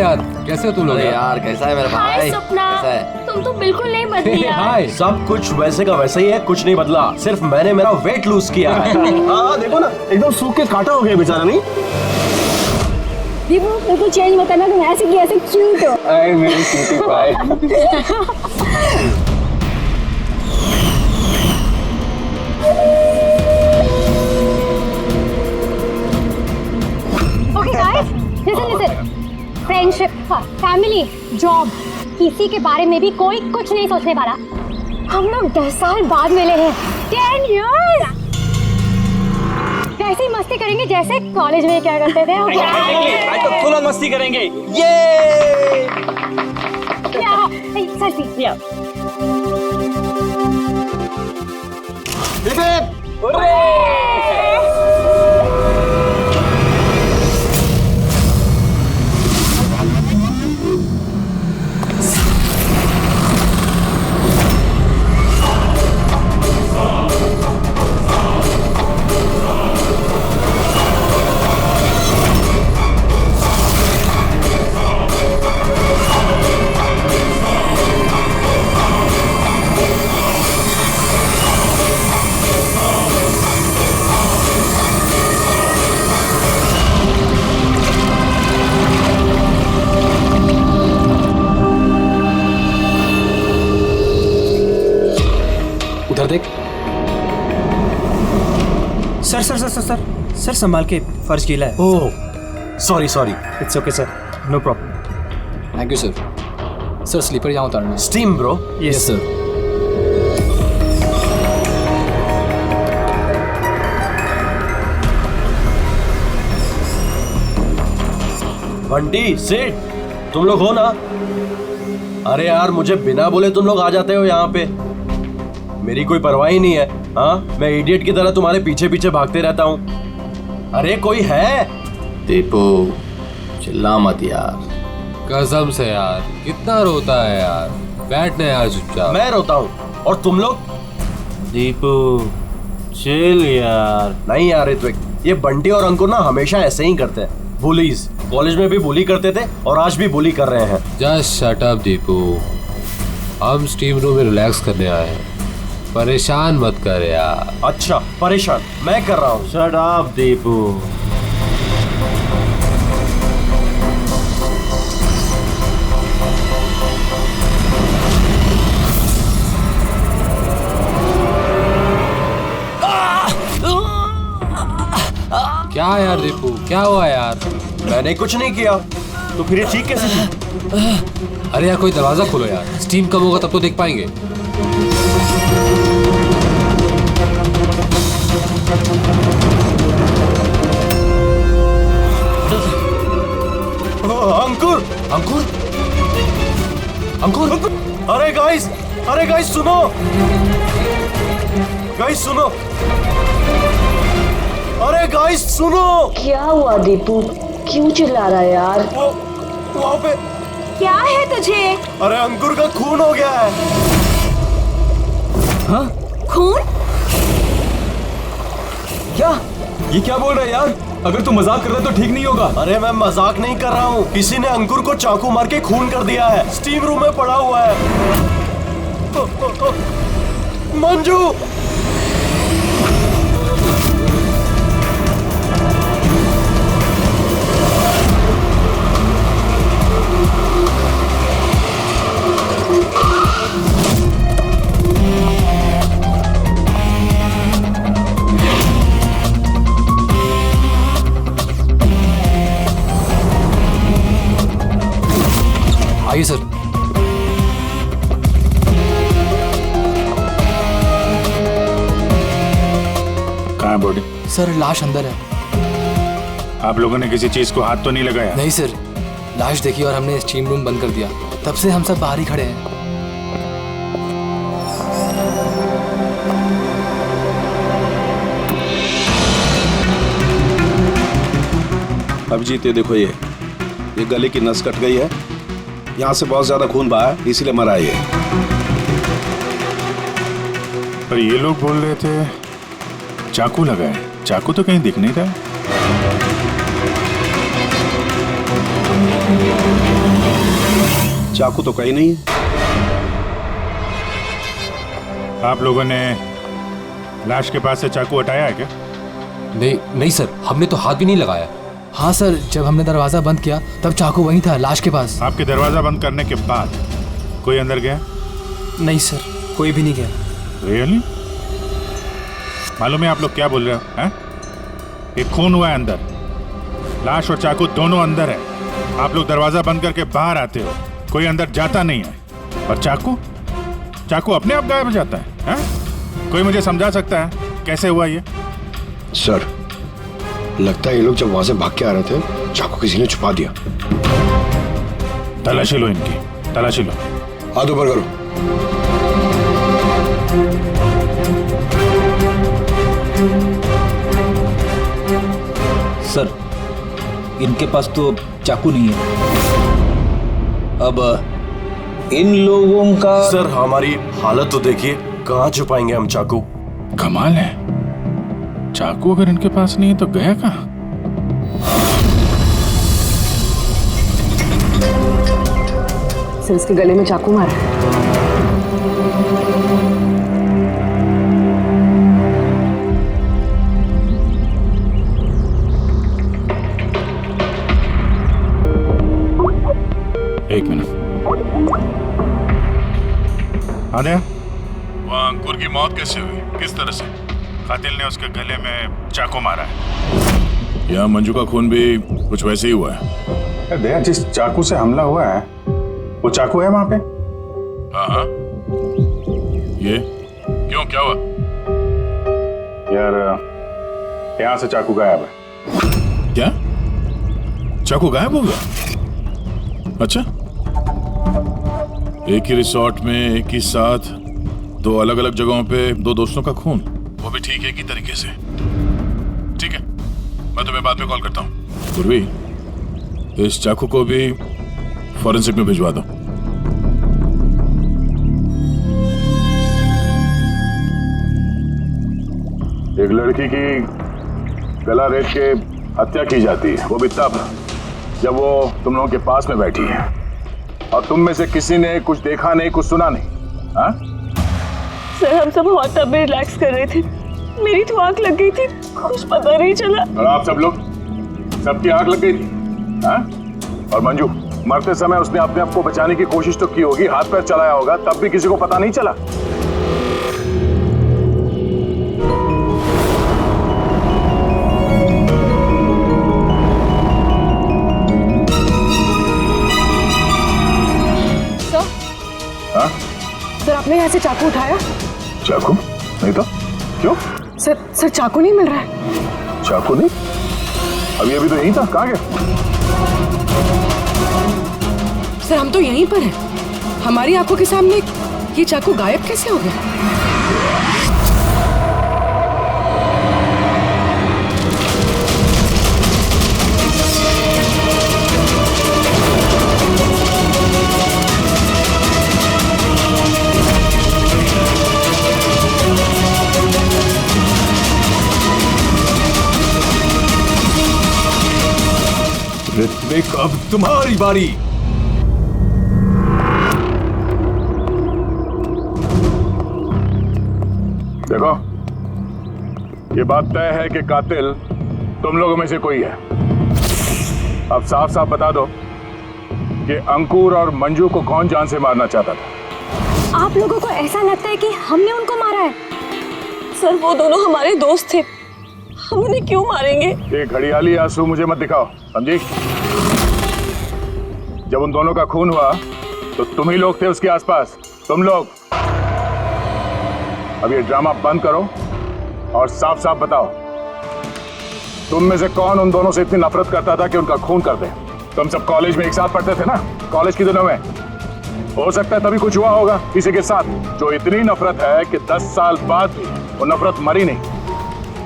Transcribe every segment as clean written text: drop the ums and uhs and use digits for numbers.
यार, कैसे हो तुम लोग? यार कैसा है मेरा भाई? हाय सपना, कैसा है? तुम तो बिल्कुल नहीं बदली यार। हाय। सब कुछ वैसे का वैसा ही है, कुछ नहीं बदला, सिर्फ मैंने मेरा वेट लूज किया है। हाँ देखो ना, एकदम सूख के काटा हो गया बेचारा। नहीं दीपू बिल्कुल चेंज मत करना, तुम ऐसे की ऐसे क्यूट हो। अरे मेरी cutie pie. Okay guys, listen, friendship, family, job, किसी के बारे में भी कोई कुछ नहीं सोचने वाला। हम लोग 10 साल बाद मिले हैं, 10 years। ऐसी मस्ती करेंगे जैसे कॉलेज में क्या करते थे। आज तो फुल मस्ती करेंगे। ये सेल्फी या उधर देख। Sir sir sir sir sir sir संभाल के, फर्श गीला है। Oh sorry sorry. It's okay sir, no problem. Thank you sir. Sir slipper यहाँ उतारना। Steam bro. Yes sir. Bunty Seth, तुम लोग हो ना? अरे यार मुझे बिना बोले तुम लोग आ जाते हो यहाँ पे, मेरी कोई परवाह ही नहीं है। हाँ, मैं इडियट की तरह तुम्हारे पीछे पीछे भागते रहता हूँ। अरे कोई है? दीपू चिल्ला मत यार। कसम से यार, कितना रोता है यार। बैठना यार चुपचाप। मैं रोता हूँ और तुम लोग? दीपू चिल यार। नहीं यार ऋत्विक, ये बंटी और अंकुर ना हमेशा ऐसे ही करते हैं। बुलीज, कॉलेज में भी बुली करते थे और आज भी बुली कर रहे हैं। जस्ट शट अप दीपू, हम स्टीम रूम में रिलैक्स करने आए हैं, परेशान मत कर यार। अच्छा परेशान मैं कर रहा हूँ। Shut up Deepu. क्या यार दीपू, क्या हुआ यार? मैंने कुछ नहीं किया। तो फिर ये चीख कैसे थी? अरे यार कोई दरवाजा खोलो यार, स्टीम कम होगा तब तो देख पाएंगे। अंकुर अंकुर अंकुर अरे गाइस सुनो, गाइस सुनो, अरे गाइस सुनो। क्या हुआ दीपू, क्यों चिल्ला रहा है यार? वो वहाँ पे क्या है तुझे? अरे अंकुर का खून हो गया है। हाँ खून? क्या? ये क्या बोल रहा है यार? अगर तू मजाक कर रहा है तो ठीक नहीं होगा। अरे मैं मजाक नहीं कर रहा हूँ, किसी ने अंकुर को चाकू मार के खून कर दिया है, स्टीम रूम में पड़ा हुआ है। मंजू आइए सर। कहाँ है बॉडी? सर लाश अंदर है। आप लोगों ने किसी चीज को हाथ तो नहीं लगाया? नहीं सर, लाश देखी और हमने स्टीम रूम बंद कर दिया, तब से हम सब बाहर ही खड़े हैं। अभिजीत ये देखो, ये गले की नस कट गई है, यहाँ से बहुत ज्यादा खून बहा है, इसीलिए मरा है ये। पर ये लोग बोल रहे थे चाकू लगा है, चाकू तो कहीं दिख नहीं रहा है। चाकू तो कहीं नहीं है। आप लोगों ने लाश के पास से चाकू हटाया है क्या? नहीं सर, हमने तो हाथ भी नहीं लगाया। हाँ सर, जब हमने दरवाजा बंद किया तब चाकू वहीं था, लाश के पास। आपके दरवाजा बंद करने के बाद कोई अंदर गया? नहीं सर, कोई भी नहीं गया। रियली? मालूम है आप लोग क्या बोल रहे हो? हैं? एक खून हुआ है अंदर, लाश और चाकू दोनों अंदर है। आप लोग दरवाजा बंद करके बाहर आते हो, कोई अंदर जाता नहीं है। और चाकू अपने आप गायब हो जाता है, हैं? कोई मुझे समझा सकता है कैसे हुआ ये? सर, लगता है ये लोग जब वहां से भाग के आ रहे थे, चाकू किसी ने छुपा दिया। तलाशी लो इनकी, तलाशी लो। हाथ ऊपर करो। सर, इनके पास तो चाकू नहीं है। अब इन लोगों का। सर, हमारी हालत तो देखिए, कहाँ छुपाएंगे हम चाकू? कमाल है, चाकू अगर इनके पास नहीं है तो गया कहाँ? सर, इसके गले में चाकू मारा है। एक मिनट। आदे, वहाँ अंकुर की मौत कैसे हुई? किस तरह से? कातिल ने उसके गले में चाकू मारा है। यहाँ मंजू का खून भी कुछ वैसे ही हुआ है। दया, जिस चाकू से हमला हुआ है वो चाकू है वहाँ पे? हाँ। ये क्यों, क्या हुआ? यार, यहाँ से चाकू गायब है। क्या? चाकू गायब हो गया? अच्छा, एक ही रिसोर्ट में एक ही साथ दो अलग अलग जगहों पे दो दोस्तों का खून, वो भी ठीक एक ही तरीके से। ठीक है, मैं तुम्हें बाद में कॉल करता हूँ। पूर्वी, इस चाकू को भी फॉरेंसिक में भिजवा दो। एक लड़की की गला रेत के हत्या की जाती है, वो भी तब जब वो तुम लोगों के पास में बैठी है और तुम में से किसी ने कुछ देखा नहीं, कुछ सुना नहीं। हाँ सर, हम सब होटल में रिलैक्स कर रहे थे, मेरी तो आंख लग गई थी, कुछ पता नहीं चला। और आप सब लोग, सबकी आंख लग गई थी? हाँ? और मंजू, मरते समय उसने अपने आप को बचाने की कोशिश तो की होगी, हाथ पैर चलाया होगा, तब भी किसी को पता नहीं चला। हाँ? सर, आपने यहाँ से चाकू उठाया? चाकू नहीं तो क्यों? सर, चाकू नहीं मिल रहा है। चाकू नहीं? अभी तो यहीं था, कहाँ गया? सर, हम तो यहीं पर हैं, हमारी आंखों के सामने ये चाकू गायब कैसे हो गया? ऋत्विक, अब तुम्हारी बारी। देखो, ये बात तय है कि कातिल तुम लोगों में से कोई है। अब साफ साफ बता दो कि अंकुर और मंजू को कौन जान से मारना चाहता था। आप लोगों को ऐसा लगता है कि हमने उनको मारा है? सर, वो दोनों हमारे दोस्त थे, हम उन्हें क्यों मारेंगे? ये घड़ियाली आंसू मुझे मत दिखाओ, समझी? जब उन दोनों का खून हुआ तो तुम ही लोग थे उसके आसपास, तुम लोग। अब ये ड्रामा बंद करो और साफ साफ बताओ, तुम में से कौन उन दोनों से इतनी नफरत करता था कि उनका खून कर दे? तुम सब कॉलेज में एक साथ पढ़ते थे ना, कॉलेज के दिनों में। हो सकता है तभी कुछ हुआ होगा किसी के साथ, जो इतनी नफरत है कि 10 साल बाद भी वो नफरत मरी नहीं,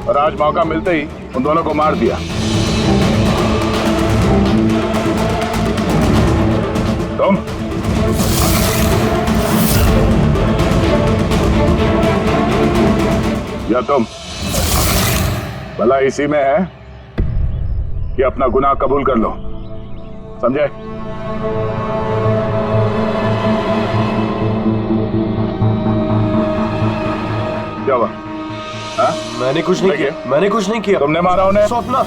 और आज मौका मिलते ही उन दोनों को मार दिया। तुम या तुम, भला इसी में है कि अपना गुनाह कबूल कर लो, समझे? क्या हुआ? हाँ? मैंने कुछ नहीं किया, मैंने कुछ नहीं किया। तुमने मारा उन्हें? स्वप्ना,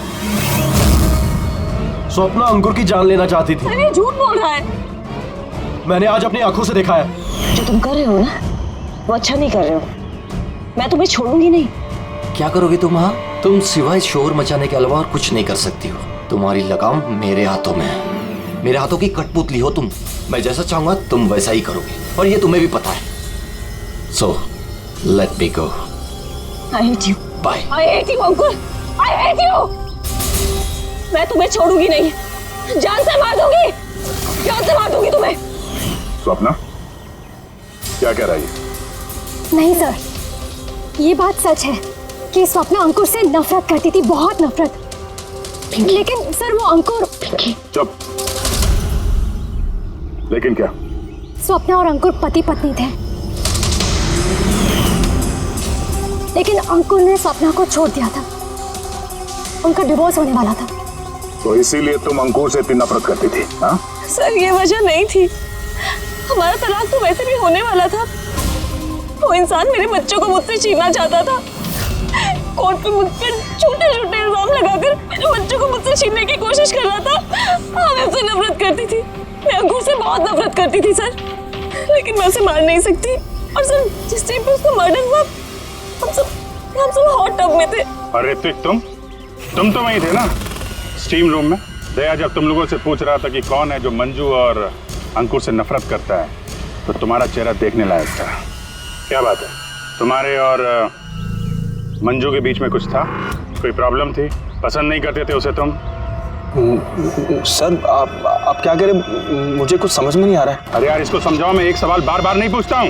स्वप्ना अंकुर की जान लेना चाहती थी। अरे झूठ बोल रहा है। मैंने आज अपनी आंखों से देखा है। जो तुम कर रहे हो ना, वो अच्छा नहीं कर रहे हो। मैं तुम्हें छोड़ूंगी नहीं। क्या करोगी तुम? हाँ, तुम सिवाय शोर मचाने के अलावा और कुछ नहीं कर सकती हो। तुम्हारी लगाम मेरे हाथों में है। मेरे हाथों की कठपुतली हो तुम। मैं जैसा चाहूंगा तुम वैसा ही करोगे, और ये तुम्हें भी पता है। So let me go. I hate you. Bye. I hate you Ankur. I hate you. मैं तुम्हें छोड़ूंगी नहीं। जान से मार दूंगी। जान से मार दूंगी तुम्हें। स्वप्ना, क्या कह रहा है ये? नहीं सर, ये बात सच है कि स्वप्ना अंकुर से नफरत करती थी, बहुत नफरत। लेकिन सर वो अंकुर। चुप। लेकिन क्या? स्वप्ना और अंकुर पति पत्नी थे, लेकिन अंकुर ने स्वप्ना को छोड़ दिया था। उनका डिवोर्स होने वाला था। तो इसीलिए तुम अंकुर से इतनी नफरत करती थी? हाँ? सर ये वजह नहीं थी। हमारा तलाक तो वैसे भी होने वाला था। वो इंसान मेरे बच्चों को मुझसे छीनना चाहता था। कोर्ट पे मुझ पर छोटे छोटे इल्जाम लगाकर मेरे बच्चों को मुझसे छीनने की कोशिश कर रहा था। हाँ, मैं उससे नफरत करती थी। मैं अंकुर से बहुत नफरत करती थी सर, लेकिन मैं उसे मार नहीं सकती। और सर जिस टाइम पे उसका मर्डर हुआ, हम सब हॉट टब में थे। और ऋतिक, तुम तो वहीं थे ना, स्टीम रूम में। दया जब तुम लोगों से पूछ रहा था कि कौन है जो मंजू और अंकुर से नफरत करता है, तो तुम्हारा चेहरा देखने लायक था। क्या बात है, तुम्हारे और मंजू के बीच में कुछ था? कोई प्रॉब्लम थी? पसंद नहीं करते थे उसे तुम? सर आप क्या कह रहे? मुझे कुछ समझ में नहीं आ रहा है। अरे यार, इसको समझाओ। मैं एक सवाल बार बार नहीं पूछता हूँ।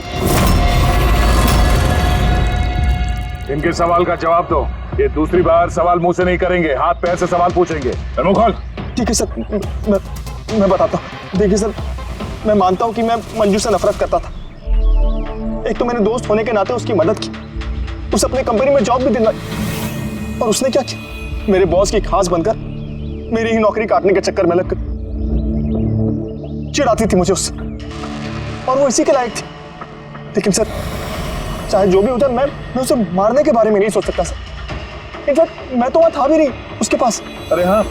इनके सवाल का जवाब दो। ये दूसरी बार सवाल मुंह से नहीं करेंगे, हाथ पैर से सवाल पूछेंगे। मुंह खोल। ठीक है सर, मैं बताता हूँ। देखिए सर, मैं मानता हूँ कि मैं मंजू से नफरत करता था। एक तो मैंने दोस्त होने के नाते उसकी मदद की, उसे अपने कंपनी में जॉब भी दिलाई, और उसने क्या किया? मेरे बॉस की खास बनकर मेरी ही नौकरी काटने के चक्कर में लगकर चिढ़ाती थी मुझे उससे, और वो इसी के लायक थी। लेकिन सर, चाहे जो भी हो जाए, मैं उसे मारने के बारे में नहीं सोच सकता सर। इनफैक्ट मैं तो वहां था भी नहीं उसके पास। अरे हाँ,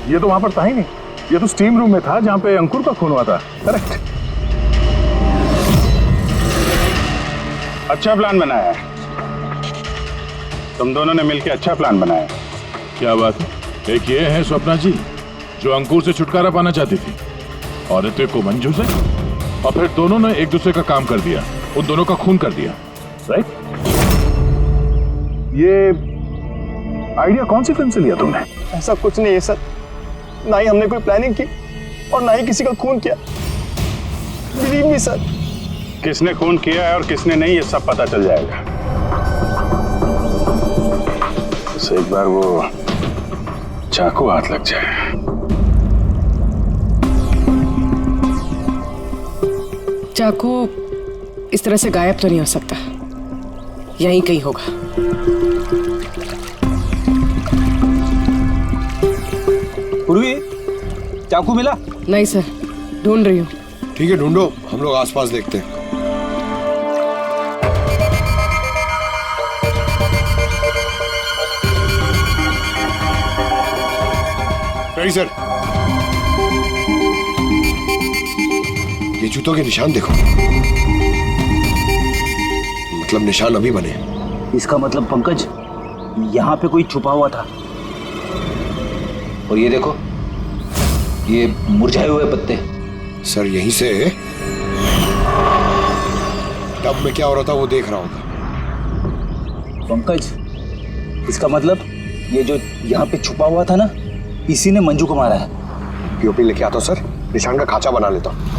ये तो वहां पर था ही नहीं। ये तो स्टीम रूम में था जहां पे अंकुर का खून हुआ था। करेक्ट। अच्छा प्लान बनाया है तुम दोनों ने मिलकर। अच्छा प्लान बनाया। क्या बात है? एक ये है स्वप्ना जी जो अंकुर से छुटकारा पाना चाहती थी, और ऋतिक को मंजू से, और फिर दोनों ने एक दूसरे का काम कर दिया, उन दोनों का खून कर दिया। राइट? ये आइडिया कौन सी फिल्म से लिया तुमने? ऐसा कुछ नहीं है सर, ना ही हमने कोई प्लानिंग की और ना ही किसी का खून किया। Believe me sir. किसने खून किया है और किसने नहीं, ये सब पता चल जाएगा। बस एक बार वो चाकू हाथ लग जाए। चाकू इस तरह से गायब तो नहीं हो सकता, यहीं कहीं होगा। पूर्वी, चाकू मिला? नहीं सर, ढूंढ रही हूँ। ठीक है, ढूंढो, हम लोग आसपास देखते हैं। Ready sir. ये जूतों के निशान देखो, मतलब निशान अभी बने। इसका मतलब पंकज, यहाँ पे कोई छुपा हुआ था। और ये देखो, ये मुरझाए हुए पत्ते। सर यहीं से टब में क्या हो रहा था वो देख रहा होगा। पंकज, इसका मतलब ये जो यहाँ पे छुपा हुआ था ना, इसी ने मंजू को मारा है। पीओपी लेके आता हूँ सर, निशान का खांचा बना लेता हूँ।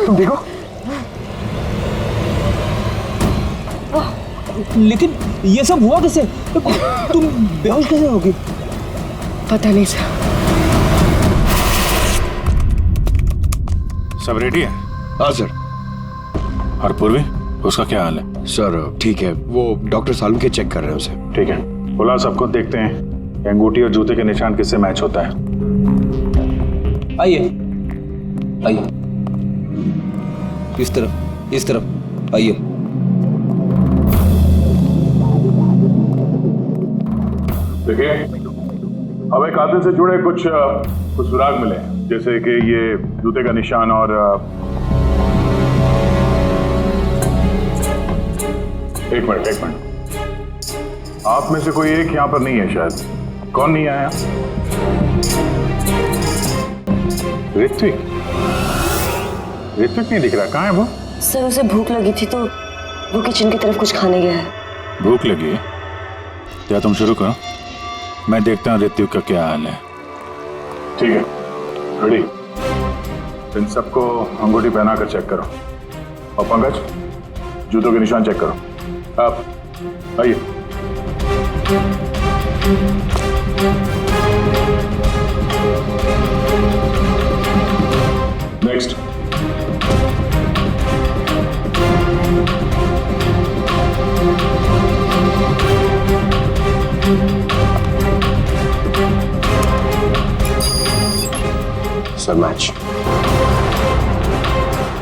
तुम देखो, लेकिन ये सब हुआ कैसे? तुम बेहोश कैसे होगी? पता नहीं सर। सब रेडी है? हाँ सर। और पूर्वी, उसका क्या हाल है? सर ठीक है, वो डॉक्टर सालू के चेक कर रहे हैं उसे। ठीक है, बुला सबको, देखते हैं अंगूठी और जूते के निशान किससे मैच होता है। आइए आइए, इस तरफ आइए। देखिए, हमें कातिल से जुड़े कुछ सुराग मिले, जैसे कि ये जूते का निशान और एक मिनट, आप में से कोई एक यहाँ पर नहीं है शायद। कौन नहीं आया? ऋत्विक नहीं दिख रहा, कहाँ है वो? सर उसे भूख लगी थी तो वो किचन की तरफ कुछ खाने गया है। भूख लगी है? क्या तुम शुरू करो, मैं देखता हूँ ऋत्विक का क्या हाल है। ठीक है, रेडी। इन सबको अंगूठी पहना कर चेक करो, और पंकज जूतों के निशान चेक करो। आप आइए। नेक्स्ट। Sir match.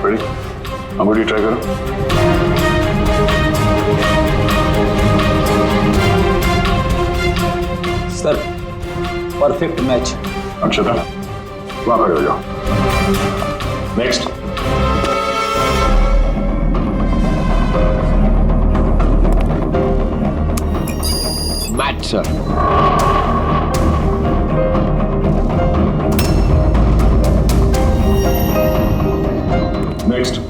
रेडी, अंगूठी ट्राई करो। Sir perfect match. अक्षता, वहां खड़े हो जाओ। नेक्स्ट। Match sir. नेक्स्ट।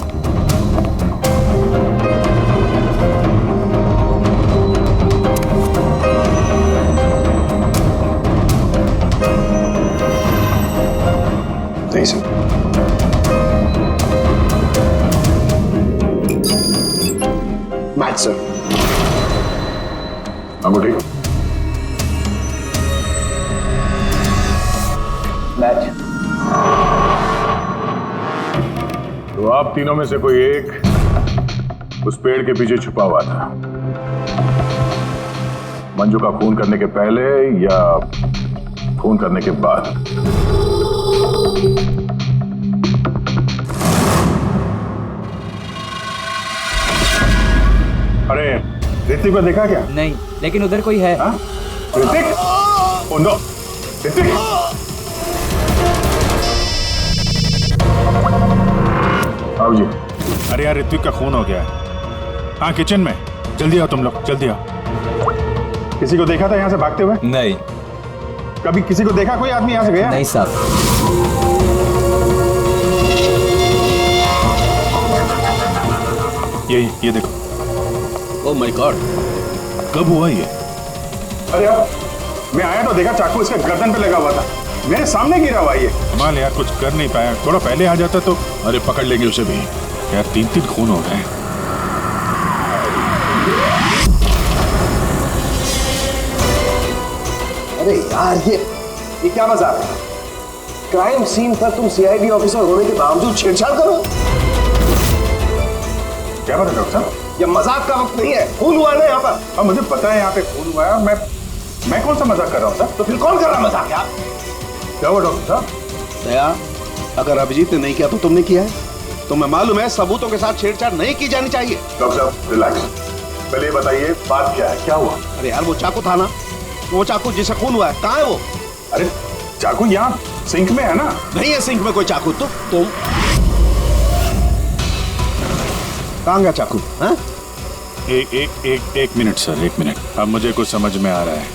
नहीं सर। Match sir. अंगूठी। मैच। तो आप तीनों में से कोई एक उस पेड़ के पीछे छुपा हुआ था, मंजू का खून करने के पहले या खून करने के बाद? अरे ऋतिक को देखा क्या? नहीं, लेकिन उधर कोई है। ऋतिक? Oh no, Hrithik! आओ जी। अरे यार, ऋत्विक का खून हो गया है। हाँ, किचन में। जल्दी आओ तुम लोग, जल्दी आओ। किसी को देखा था यहाँ से भागते हुए? नहीं। कभी किसी को देखा कोई आदमी यहाँ से गया? नहीं साहब। ये देखो। ओह माय गॉड, कब हुआ ये? अरे यार, मैं आया तो देखा चाकू इसके गर्दन पे लगा हुआ था, मेरे सामने गिरा हुआ ये। कमाल यार, कुछ कर नहीं पाया। थोड़ा पहले आ जाता तो। अरे पकड़ लेंगे उसे भी यार, 3 खून हो गए। अरे यार, ये क्या मजाक है? क्राइम सीन पर तुम सीआईडी ऑफिसर होने के बावजूद छेड़छाड़ करो? क्या बात है डॉक्टर साहब? ये मजाक का वक्त नहीं है। खून हुआ है ना यहाँ पर। अब मुझे पता है यहाँ पे खून हुआ है। मैं कौन सा मजाक कर रहा हूँ सर? तो फिर कौन कर रहा मजाक यार? क्या हुआ डॉक्टर साहब? दया, अगर अभिजीत ने नहीं किया तो तुमने किया है। तुम्हें मालूम है सबूतों के साथ छेड़छाड़ नहीं की जानी चाहिए। डॉक्टर साहब रिलैक्स, पहले बताइए बात क्या है, क्या हुआ? अरे यार, वो चाकू था ना, वो चाकू जिससे खून हुआ है, कहाँ है वो? अरे चाकू यहाँ सिंक में है ना? नहीं है सिंक में कोई चाकू। तो तुम कहाँ गया चाकू? हाँ? एक मिनट सर, 1 मिनट। अब मुझे कुछ समझ में आ रहा है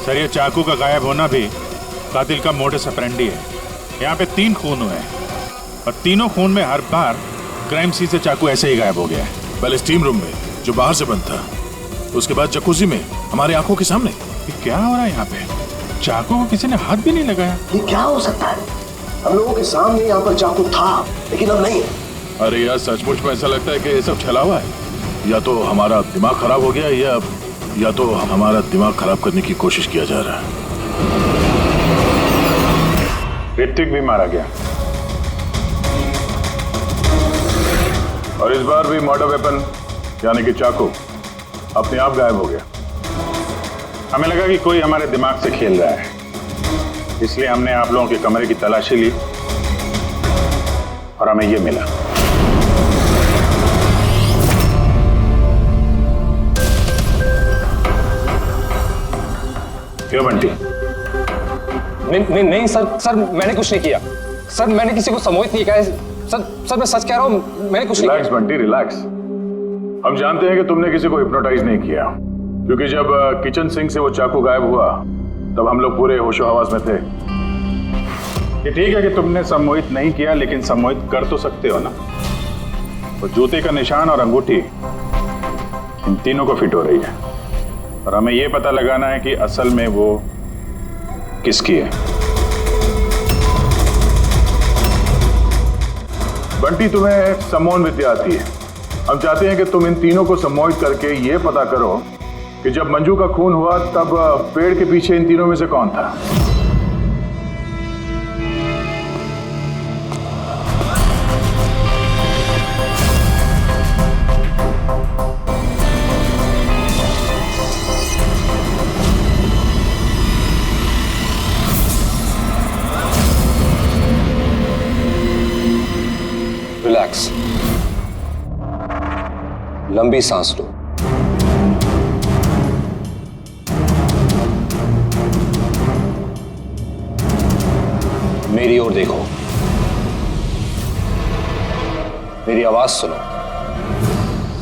सर। ये चाकू का गायब होना भी कातिल का मोडस ऑपरेंडी है। यहाँ पे 3 खून हुए हैं और तीनों खून में हर बार क्राइम सीन से चाकू ऐसे ही गायब हो गया है। पहले स्टीम रूम में जो बाहर से बंद था, उसके बाद जकूजी में हमारे आंखों के सामने। ये क्या हो रहा है यहाँ पे? चाकू को किसी ने हाथ भी नहीं लगाया। ये क्या हो सकता है? हम लोगों के सामने यहाँ पर चाकू था, लेकिन अब नहीं है। अरे यार सचमुच में ऐसा लगता है कि ये सब छला हुआ है। या तो हमारा दिमाग खराब हो गया या तो हमारा दिमाग खराब करने की कोशिश किया जा रहा है। ऋतिक भी मारा गया और इस बार भी मर्डर वेपन यानी कि चाकू अपने आप गायब हो गया। हमें लगा कि कोई हमारे दिमाग से खेल रहा है, इसलिए हमने आप लोगों के कमरे की तलाशी ली और हमें ये मिला। क्यों बंटी? नहीं सर मैंने कुछ नहीं किया। सर मैंने किसी को सम्मोहित नहीं किया है। सर मैं सच कह रहा हूँ, मैंने कुछ नहीं किया। Relax Bunty, relax. हम जानते हैं कि तुमने किसी को हिप्नोटाइज नहीं किया, क्योंकि जब किचन सिंक से वो चाकू गायब हुआ तब हम लोग पूरे होशो हवास में थे। ये ठीक है कि तुमने सम्मोहित नहीं किया, लेकिन सम्मोहित कर तो सकते हो ना। वो जूते का निशान और अंगूठी इन तीनों को फिट हो रही है और हमें ये पता लगाना है कि असल में वो किसकी है। बंटी, तुम्हें सम्मोहन विद्या आती है। हम चाहते हैं कि तुम इन तीनों को सम्मोहित करके ये पता करो कि जब मंजू का खून हुआ तब पेड़ के पीछे इन तीनों में से कौन था। रिलैक्स, लंबी सांस लो। मेरी ओर देखो, मेरी आवाज सुनो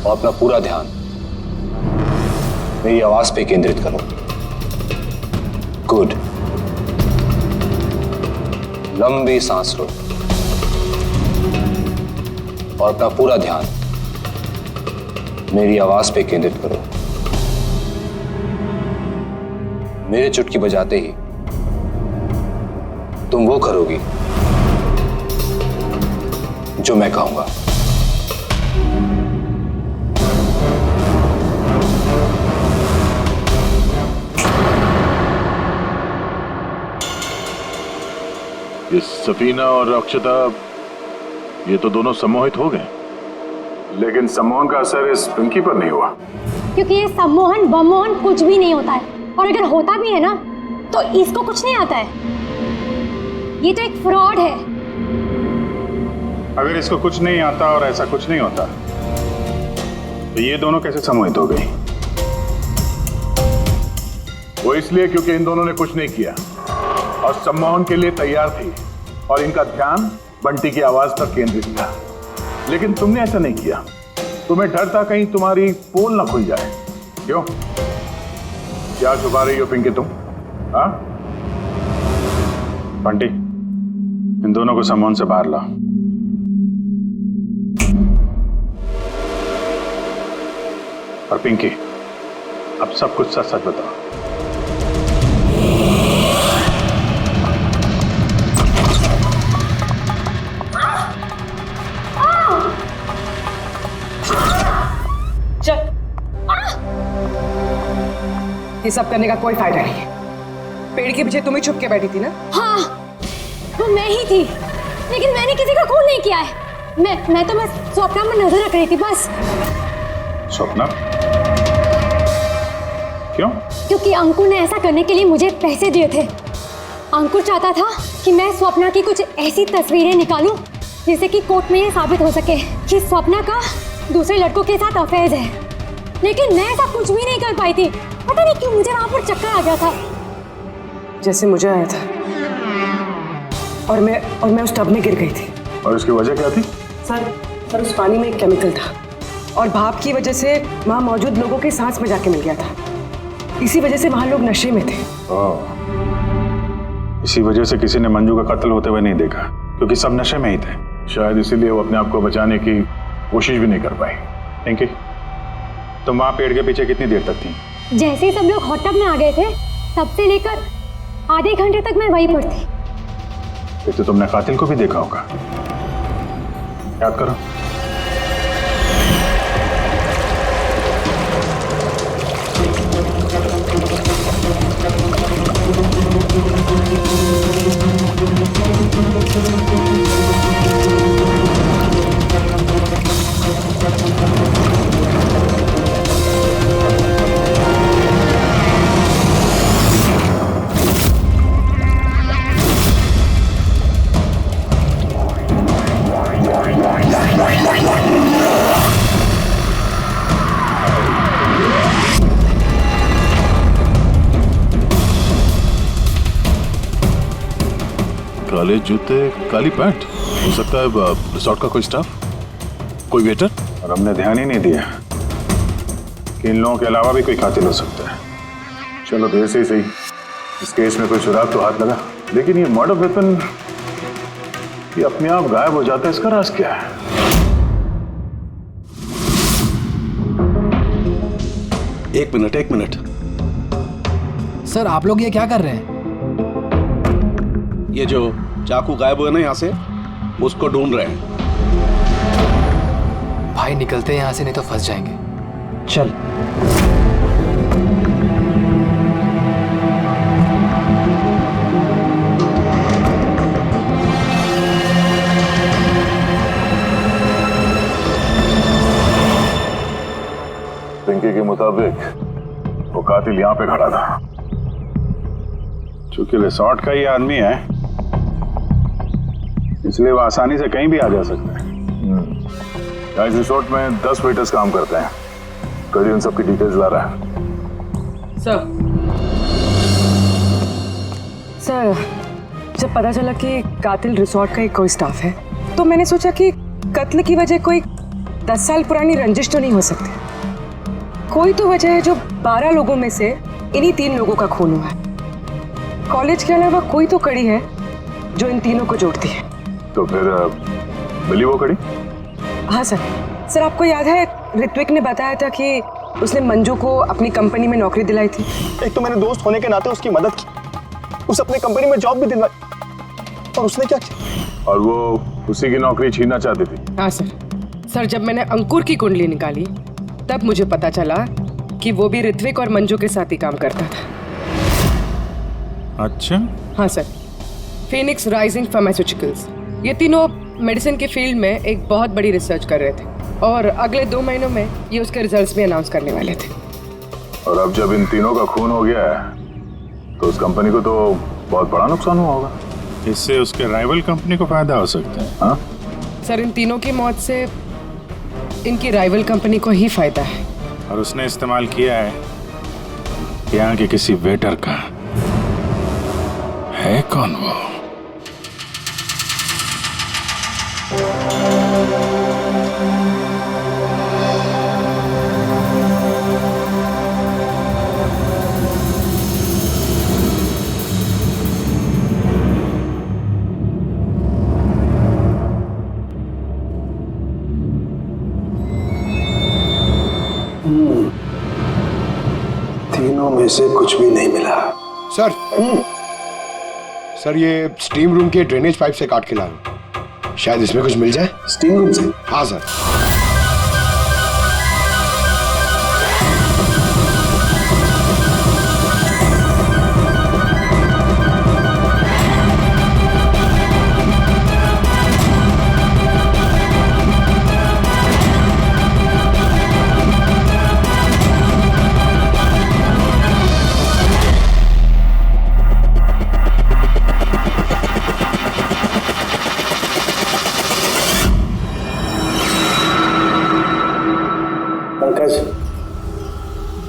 और अपना पूरा ध्यान मेरी आवाज पे केंद्रित करो। गुड। लंबी सांस लो और अपना पूरा ध्यान मेरी आवाज पे केंद्रित करो। मेरे चुटकी बजाते ही तुम वो करोगी जो मैं कहूंगा। ये सफीना और अक्षता, ये तो दोनों सम्मोहित हो गए, लेकिन सम्मोहन का असर इस पिंकी पर नहीं हुआ। क्योंकि ये सम्मोहन बमोहन कुछ भी नहीं होता है, और अगर होता भी है ना तो इसको कुछ नहीं आता है। ये तो एक फ्रॉड है। अगर इसको कुछ नहीं आता और ऐसा कुछ नहीं होता तो ये दोनों कैसे सम्मोहित हो गई? वो इसलिए क्योंकि इन दोनों ने कुछ नहीं किया और सम्मोहन के लिए तैयार थी और इनका ध्यान बंटी की आवाज पर केंद्रित था। लेकिन तुमने ऐसा नहीं किया। तुम्हें डर था कहीं तुम्हारी पोल ना खुल जाए। क्यों? क्या छुपा रही हो पिंकी तुम? हाँ बंटी, इन दोनों को सम्मोहन से बाहर लाओ। और पिंकी, अब सब कुछ सच सच बताओ। ये सब करने का कोई फायदा नहीं है। पेड़ के पीछे तुम ही छुप के बैठी थी ना? हाँ, वो मैं ही थी, लेकिन मैंने किसी का खून नहीं किया है। मैं तो बस स्वप्ना में नजर रख रही थी बस। स्वप्ना? क्यों? क्योंकि अंकुर ने ऐसा करने के लिए मुझे पैसे दिए थे। अंकुर चाहता था कि मैं स्वप्ना की कुछ ऐसी तस्वीरें निकालूं जिससे कि कोर्ट में ये साबित हो सके कि स्वप्ना का दूसरे लड़कों के साथ अफेयर है। लेकिन मैं ऐसा कुछ भी नहीं कर पाई थी। पता नहीं क्यों मुझे वहां पर चक्कर आ गया था, जैसे मुझे आया था। और मैं उस टब में गिर गई थी। और उसकी वजह क्या थी? सर उस पानी में एक केमिकल था और भाप की वजह से वहां मौजूद लोगों की सांस में जाके मिल गया था। इसी वजह से वहां लोग नशे में थे। इसी वजह से किसी ने मंजू का कत्ल होते हुए नहीं देखा, क्योंकि सब नशे में ही थे। शायद इसीलिए वो अपने आप को बचाने की कोशिश भी नहीं कर पाई। पिंकी, तुम वहां पेड़ के पीछे कितनी देर तक थी? जैसे ही सब लोग हॉट टब में आ गए थे तब से लेकर आधे घंटे तक मैं वहीं पर थी। फिर तो तुमने कातिल को भी देखा होगा। याद करो। काले जूते, काली पैंट। हो सकता है रिसोर्ट का कोई स्टाफ, कोई वेटर। और हमने ध्यान ही नहीं दिया कि इन लोगों के अलावा भी कोई कातिल हो सकता है। चलो देर से ही सही, इस केस में कोई सुराग तो हाथ लगा, लेकिन ये मर्डर वेपन ये अपने आप गायब हो जाता है, इसका राज क्या है? एक मिनट। सर आप लोग ये क्या कर रहे हैं? ये जो चाकू गायब हुआ ना यहाँ से, उसको ढूंढ रहे हैं। भाई निकलते हैं यहाँ से, नहीं तो फंस जाएंगे। चल। पिंकी के मुताबिक वो कातिल यहाँ पे खड़ा था। चूंकि रिसोर्ट का ही आदमी है, इसलिए वो आसानी से कहीं भी आ जा सकता है। इस रिसोर्ट में 10 वेटर्स काम करते हैं। कड़ी उन सबकी डिटेल्स ला रहा है। सर, जब पता चला कि कातिल रिसोर्ट का ही कोई स्टाफ है, तो मैंने सोचा कि कत्ल की वजह कोई 10 साल पुरानी रंजिश तो नहीं हो सकती। कोई तो वजह है जो 12 लोगों में से इन्हीं 3 लोगों का खून हुआ है। कॉलेज के अलावा कोई तो कड़ी है जो इन तीनों को जोड़ती है। तो फिर मिली वो कड़ी? हाँ सर, आपको याद है ऋत्विक ने बताया था कि उसने मंजू को अपनी कंपनी में नौकरी दिलाई थी। एक तो मैंने दोस्त होने के नाते उसकी मदद की, उसे अपनी कंपनी में जॉब भी दिलाई, और उसने क्या किया? और वो उसी की नौकरी छीनना चाहती थी। हाँ सर, जब मैंने अंकुर की कुंडली निकाली तब मुझे पता चला कि वो भी ऋत्विक और मंजू के साथ ही काम करता था। अच्छा। हाँ सर, फिनिक्स राइजिंग फार्मास्यूटिकल्स, ये तीनों मेडिसिन के फील्ड में एक बहुत बड़ी रिसर्च कर रहे थे और अगले 2 महीनों में ये उसके रिजल्ट्स भी अनाउंस करने वाले थे। और अब जब इन तीनों का खून हो गया है तो उस कंपनी को तो बहुत बड़ा नुकसान हुआ होगा। इससे उसके राइवल कंपनी को फायदा हो सकता है। हाँ सर, इन तीनों की मौत से इनकी राइवल कंपनी को ही फायदा है। और उसने इस्तेमाल किया है यहाँ के किसी वेटर का। है कौन वो? तीनों में से कुछ भी नहीं मिला। सर ये स्टीम रूम के ड्रेनेज पाइप से काट के लाया, शायद इसमें कुछ मिल जाए। स्टीम रूम से? हाँ सर।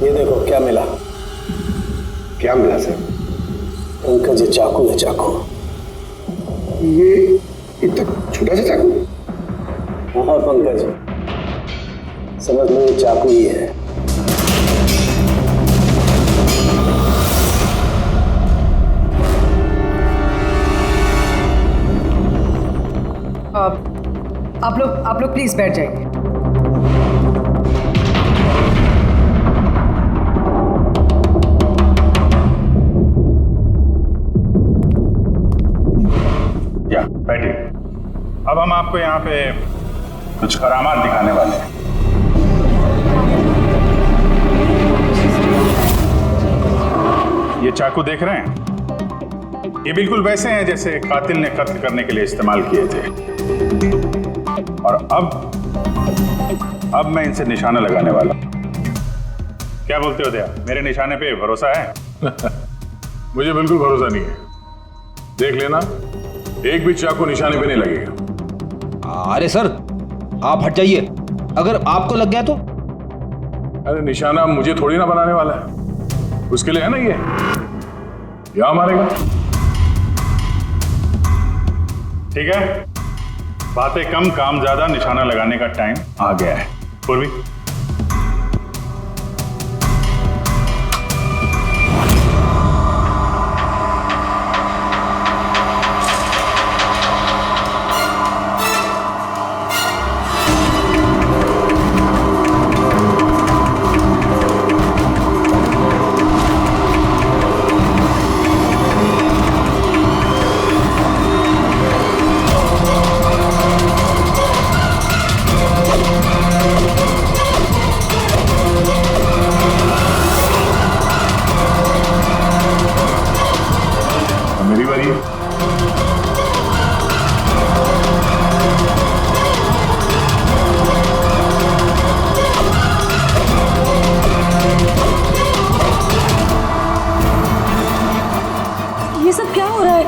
ये देखो क्या मिला। क्या मिला सर? पंकज, ये चाकू है, चाकू। ये इतना छोटा सा चाकू? हाँ पंकज, समझ लो ये चाकू ही है। आप लोग प्लीज बैठ जाइए। बैठिए। अब हम आपको यहाँ पे कुछ करामात दिखाने वाले हैं। ये चाकू देख रहे हैं? ये बिल्कुल वैसे हैं जैसे कातिल ने कत्ल करने के लिए इस्तेमाल किए थे। और अब मैं इनसे निशाना लगाने वाला हूं। क्या बोलते हो दया, मेरे निशाने पे भरोसा है? मुझे बिल्कुल भरोसा नहीं है। देख लेना, एक भी चाकू निशाने पे नहीं लगेगा। अरे सर, आप हट जाइए, अगर आपको लग गया तो? अरे निशाना मुझे थोड़ी ना बनाने वाला है, उसके लिए है ना ये, यहां मारेगा। ठीक है, बातें कम काम ज्यादा, निशाना लगाने का टाइम आ गया है। पूर्वी, मेरी बारी है। ये सब क्या हो रहा है?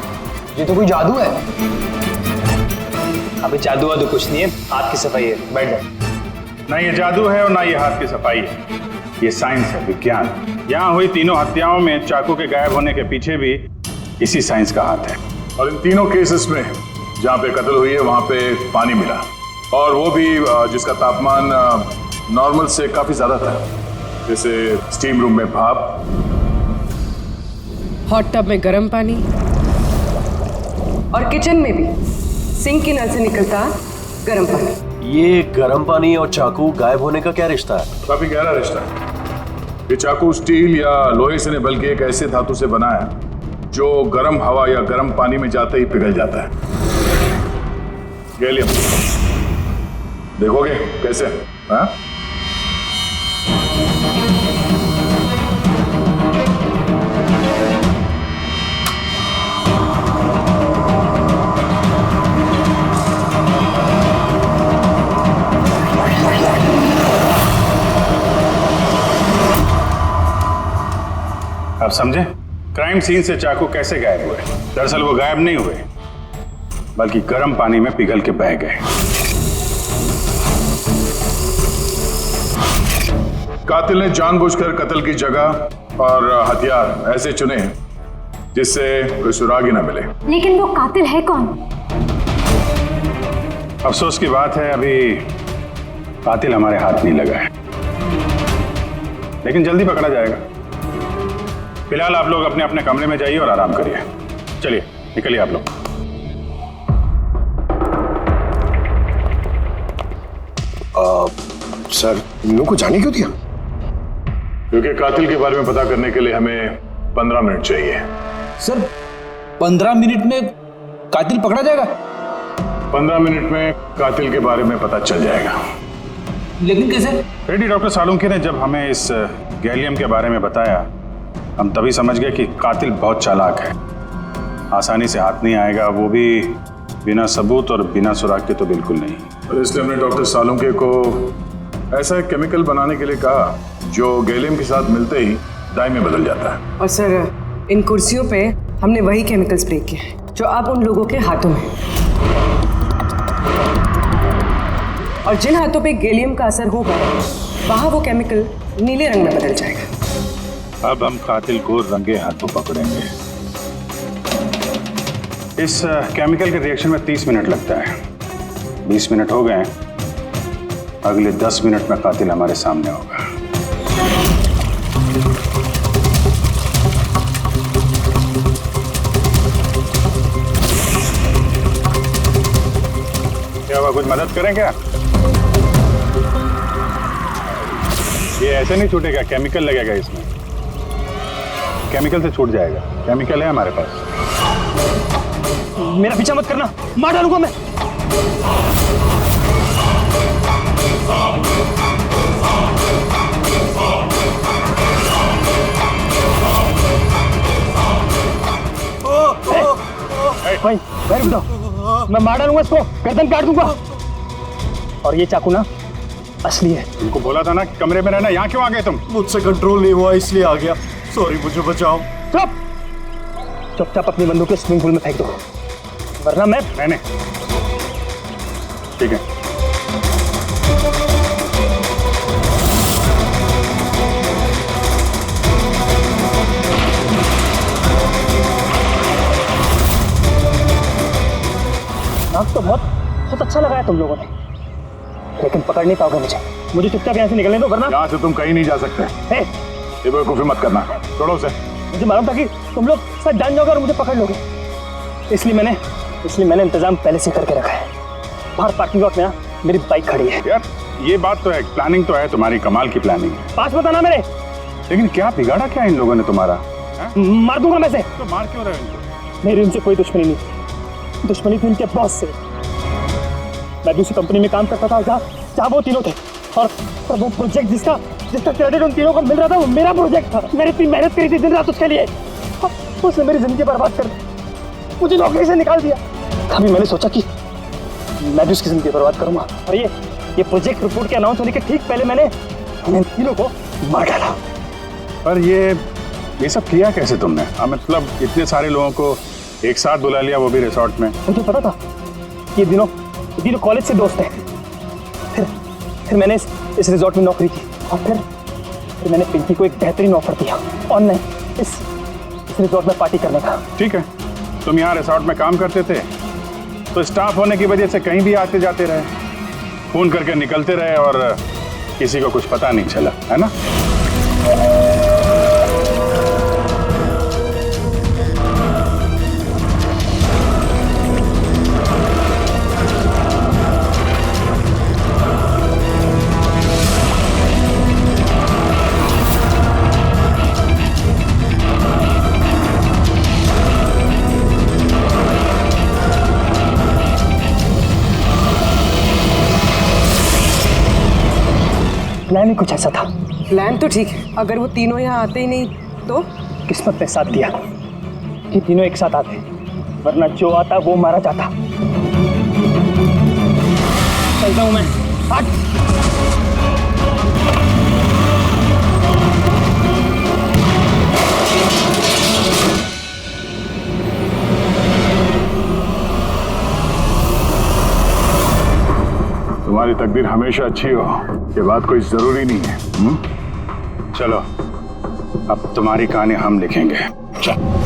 ये तो कोई जादू है। अबे जादू वादू कुछ नहीं है, हाथ की सफाई है, बैठ जाओ। ना ये जादू है और ना ये हाथ की सफाई है, ये साइंस है, विज्ञान। यहाँ हुई तीनों हत्याओं में चाकू के गायब होने के पीछे भी इसी साइंस का हाथ है। और इन तीनों केसेस में जहाँ पे कत्ल हुई है वहाँ पे पानी मिला, और वो भी जिसका तापमान नॉर्मल से काफी ज्यादा था, जैसे स्टीम रूम में भाप, हॉट टब में गर्म पानी, और किचन में भी सिंक की नल से निकलता गर्म पानी। ये गर्म पानी और चाकू गायब होने का क्या रिश्ता है? काफी गहरा रिश्ता है। ये चाकू स्टील या लोहे से नहीं बल्कि एक ऐसे धातु से बना है जो गर्म हवा या गर्म पानी में जाते ही पिघल जाता है। गैलियम, देखोगे कैसे? हाँ? आप समझे? क्राइम सीन से चाकू कैसे गायब हुए? दरअसल वो गायब नहीं हुए, बल्कि गर्म पानी में पिघल के बह गए। कातिल ने जानबूझकर कत्ल की जगह और हथियार ऐसे चुने जिससे कोई सुराग ही ना मिले। लेकिन वो कातिल है कौन? अफसोस की बात है, अभी कातिल हमारे हाथ नहीं लगा है, लेकिन जल्दी पकड़ा जाएगा। फिलहाल आप लोग अपने अपने कमरे में जाइए और आराम करिए। चलिए निकलिए आप लोग। सर, इन लोगों को जाने क्यों दिया? क्योंकि कातिल के बारे में पता करने के लिए हमें 15 मिनट चाहिए। सर, 15 मिनट में कातिल पकड़ा जाएगा? 15 मिनट में कातिल के बारे में पता चल जाएगा। लेकिन कैसे? रेड्डी डॉक्टर सालुंके ने जब हमें इस गैलियम के बारे में बताया, हम तभी समझ गए कि कातिल बहुत चालाक है, आसानी से हाथ नहीं आएगा, वो भी बिना सबूत और बिना सुराग के तो बिल्कुल नहीं। और इसलिए हमने डॉक्टर सालुंके को ऐसा एक केमिकल बनाने के लिए कहा जो गैलियम के साथ मिलते ही डाई में बदल जाता है। और सर, इन कुर्सियों पे हमने वही केमिकल स्प्रे किया है जो अब उन लोगों के हाथों में है। और जिन हाथों पे गैलियम का असर होगा वहां वो केमिकल नीले रंग में बदल जाएगा। अब हम कातिल को रंगे हाथों पकड़ेंगे। इस केमिकल के रिएक्शन में 30 मिनट लगता है। 20 मिनट हो गए, अगले 10 मिनट में कातिल हमारे सामने होगा। क्या हुआ, कुछ मदद करें क्या? ये ऐसे नहीं छूटेगा, केमिकल लगेगा इसमें, केमिकल से छूट जाएगा। केमिकल है हमारे पास। मेरा पीछा मत करना, मार डालूंगा मैं। भाई रुक जाओ, मैं मार डालूंगा इसको, गर्दन काट दूंगा। और ये चाकू ना असली है। तुमको बोला था ना कि कमरे में रहना, यहाँ क्यों आ गए तुम? मुझसे कंट्रोल नहीं हुआ इसलिए आ गया। सॉरी, मुझे बचाओ। चुपचाप अपनी बंदूक स्विमिंग पूल में फेंक दो, वरना मैं ठीक है। नाक तो बहुत अच्छा लगाया तुम लोगों ने, लेकिन पकड़ नहीं पाओगे मुझे चुपचाप यहाँ से निकलने दो, वरना यहाँ से तुम कहीं नहीं जा सकते। ये बेवकूफी मत करना, छोड़ो उसे। मुझे मालूम था कि तुम लोग सब जान जाओगे और मुझे पकड़ लोगे, इसलिए मैंने इंतजाम पहले से करके रखा है। बाहर पार्किंग लॉट में ना मेरी बाइक खड़ी है। यार ये बात तो है, प्लानिंग तो है तुम्हारी, कमाल की प्लानिंग है। पास बताना मेरे। लेकिन क्या बिगाड़ा क्या इन लोगों ने तुम्हारा? मार दूंगा मैं से। तो मार क्यों रहे हो इनको? मेरी उनसे कोई दुश्मनी नहीं, दुश्मनी थी उनके बॉस से। मैं दूसरी कंपनी में काम करता था जहाँ वो तीनों थे, और वो प्रोजेक्ट जिसका क्रेडिट उन तीनों को मिल रहा था वो मेरा प्रोजेक्ट था। मैंने इतनी मेहनत करी थी दिन रात उसके लिए, उसने मेरी जिंदगी बर्बाद कर दी, मुझे नौकरी से निकाल दिया। अभी मैंने सोचा कि मैं भी उसकी जिंदगी बर्बाद करूंगा, और ये प्रोजेक्ट रिपोर्ट के अनाउंस होने के ठीक पहले मैंने इन तीनों को मार डाला। पर ये सब किया कैसे तुमने? मतलब इतने सारे लोगों को एक साथ बुला लिया, वो भी रिसोर्ट में। मुझे पता था ये तीनों कॉलेज से दोस्त हैं। फिर मैंने इस रिसोर्ट में नौकरी की, और फिर मैंने पिंकी को एक बेहतरीन ऑफर दिया ऑनलाइन इस रिसोर्ट में पार्टी करने का। ठीक है, तुम यहाँ रिसोर्ट में काम करते थे तो स्टाफ होने की वजह से कहीं भी आते जाते रहे, फोन करके निकलते रहे, और किसी को कुछ पता नहीं चला, है ना? प्लान ही कुछ ऐसा था। प्लान तो ठीक है, अगर वो तीनों यहाँ आते ही नहीं तो? किस्मत ने साथ दिया कि तीनों एक साथ आते, वरना जो आता वो मारा जाता। चलता हूं मैं। हट। तुम्हारी तकदीर हमेशा अच्छी हो, ये बात कोई जरूरी नहीं है। चलो अब तुम्हारी कहानी हम लिखेंगे। चल।